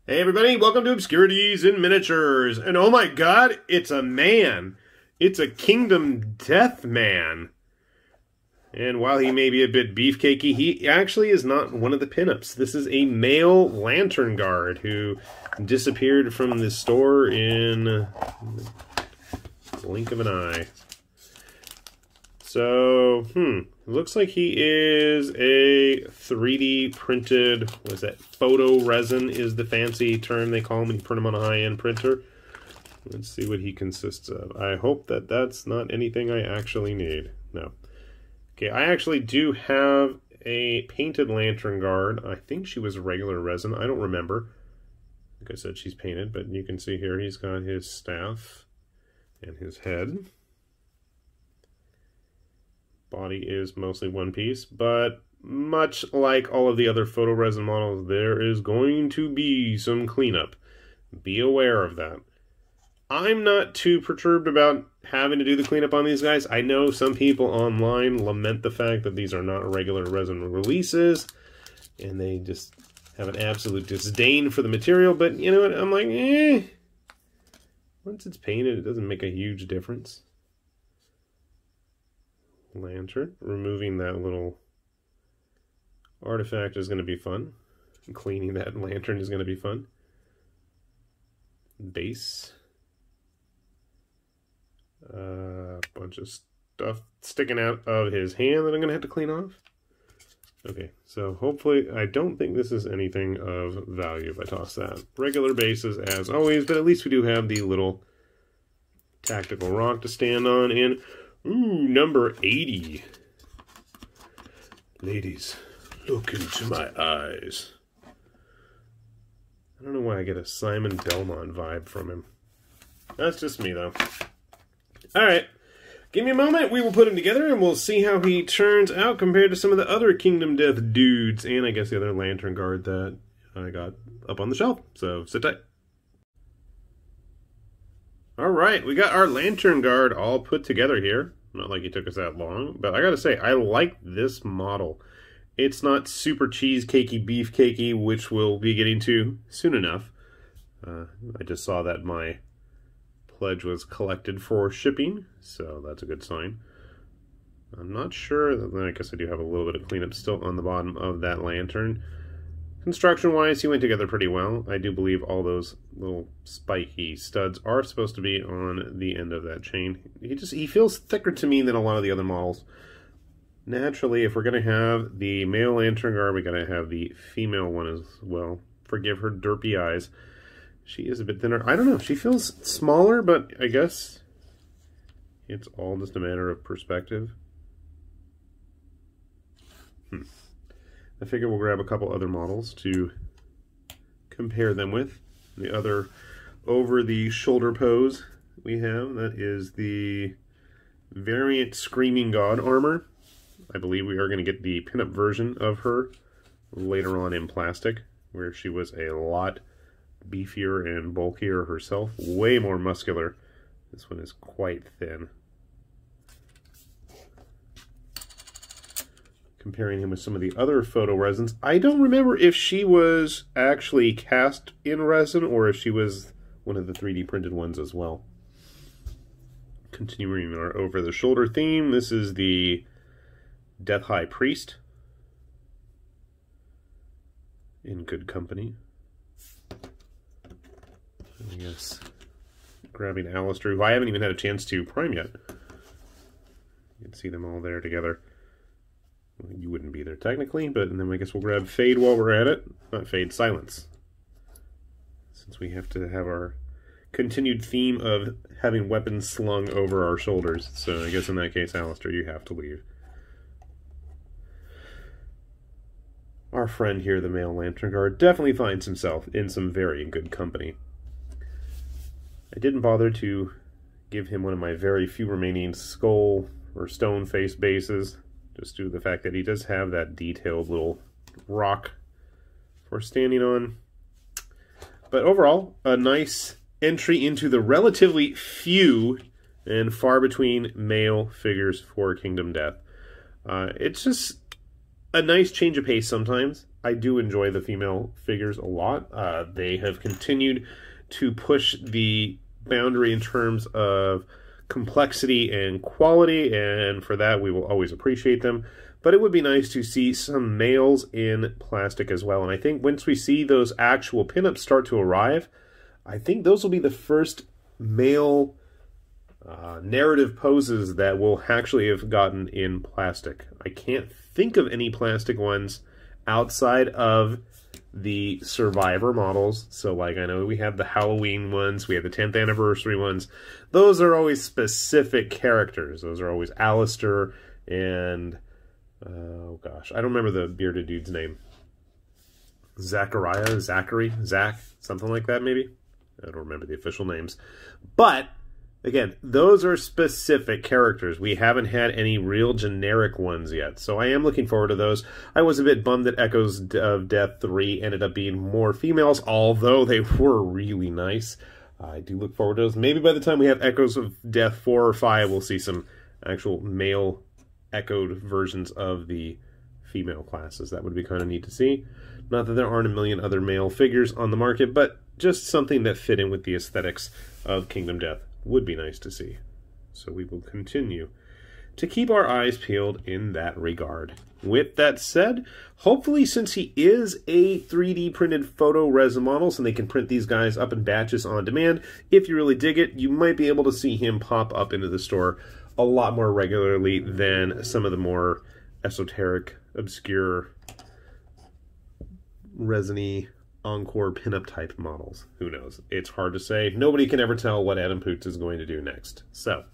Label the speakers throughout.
Speaker 1: Hey everybody, welcome to Obscurities in Miniatures. And oh my god, it's a man. It's a Kingdom Death man. And while he may be a bit beefcakey, he actually is not one of the pinups. This is a male lantern guard who disappeared from the store in the blink of an eye. So, looks like he is a 3D printed, what is that, photoresin is the fancy term they call him when you print him on a high-end printer. Let's see what he consists of. I hope that that's not anything I actually need. No. Okay, I actually do have a painted lantern guard. I think she was regular resin. I don't remember. Like I said, she's painted, but you can see here he's got his staff and his head. Body is mostly one piece, but much like all of the other photoresin models, there is going to be some cleanup. Be aware of that. I'm not too perturbed about having to do the cleanup on these guys. I know some people online lament the fact that these are not regular resin releases, and they just have an absolute disdain for the material, but you know what, I'm like, once it's painted, it doesn't make a huge difference. Lantern. Removing that little artifact is going to be fun. Cleaning that lantern is going to be fun. Base. Bunch of stuff sticking out of his hand that I'm going to have to clean off. Okay, so hopefully, I don't think this is anything of value if I toss that. Regular bases as always, but at least we do have the little tactical rock to stand on, and ooh, number 80. Ladies, look into my eyes. I don't know why I get a Simon Belmont vibe from him. That's just me, though. Alright, give me a moment. We will put him together, and we'll see how he turns out compared to some of the other Kingdom Death dudes, and I guess the other lantern guard that I got up on the shelf. So, sit tight. Alright, we got our lantern guard all put together here. Not like it took us that long, but I gotta say, I like this model. It's not super cheesecakey, beefcakey, which we'll be getting to soon enough. I just saw that my pledge was collected for shipping, so that's a good sign. I'm not sure, I guess I do have a little bit of cleanup still on the bottom of that lantern. Construction-wise, he went together pretty well. I do believe all those little spiky studs are supposed to be on the end of that chain. He feels thicker to me than a lot of the other models. Naturally, if we're going to have the male lantern guard, we got to have the female one as well. Forgive her derpy eyes. She is a bit thinner. I don't know. She feels smaller, but I guess it's all just a matter of perspective. I figure we'll grab a couple other models to compare them with. The other over-the-shoulder pose we have, that is the variant Screaming God armor. I believe we are going to get the pinup version of her later on in plastic, where she was a lot beefier and bulkier herself, way more muscular. This one is quite thin. Comparing him with some of the other photoresins, I don't remember if she was actually cast in resin or if she was one of the 3D printed ones as well. Continuing our over-the-shoulder theme, this is the Death High Priest. In good company. I guess grabbing Alistair, who I haven't even had a chance to prime yet. You can see them all there together. Well, you wouldn't be there technically, but and then I guess we'll grab Fade while we're at it. Not Fade, Silence. Since we have to have our continued theme of having weapons slung over our shoulders. So I guess in that case, Alistair, you have to leave. Our friend here, the male lantern guard, definitely finds himself in some very good company. I didn't bother to give him one of my very few remaining skull or stone face bases, just due to the fact that he does have that detailed little rock for standing on. But overall, a nice entry into the relatively few and far between male figures for Kingdom Death. It's just a nice change of pace sometimes. I do enjoy the female figures a lot. They have continued to push the boundary in terms of complexity and quality, and for that we will always appreciate them. But it would be nice to see some males in plastic as well. And I think once we see those actual pinups start to arrive, I think those will be the first male narrative poses that we'll actually have gotten in plastic. I can't think of any plastic ones outside of the Survivor models. So like, I know we have the Halloween ones, we have the 10th anniversary ones. Those are always specific characters. Those are always Alistair and oh gosh, I don't remember the bearded dude's name. Zachariah, Zachary, Zach, something like that maybe. I don't remember the official names. But again, those are specific characters. We haven't had any real generic ones yet, so I am looking forward to those. I was a bit bummed that Echoes of Death 3 ended up being more females, although they were really nice. I do look forward to those. Maybe by the time we have Echoes of Death 4 or 5, we'll see some actual male echoed versions of the female classes. That would be kind of neat to see. Not that there aren't a million other male figures on the market, but just something that fit in with the aesthetics of Kingdom Death would be nice to see. So we will continue to keep our eyes peeled in that regard. With that said, hopefully since he is a 3D printed photoresin model, so they can print these guys up in batches on demand, if you really dig it, you might be able to see him pop up into the store a lot more regularly than some of the more esoteric, obscure, resiny, encore pinup type models. Who knows? It's hard to say. Nobody can ever tell what Adam Poots is going to do next. So,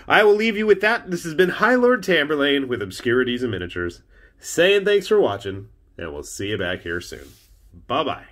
Speaker 1: I will leave you with that. This has been High Lord Tamberlane with Obscurities and Miniatures, saying thanks for watching, and we'll see you back here soon. Bye-bye.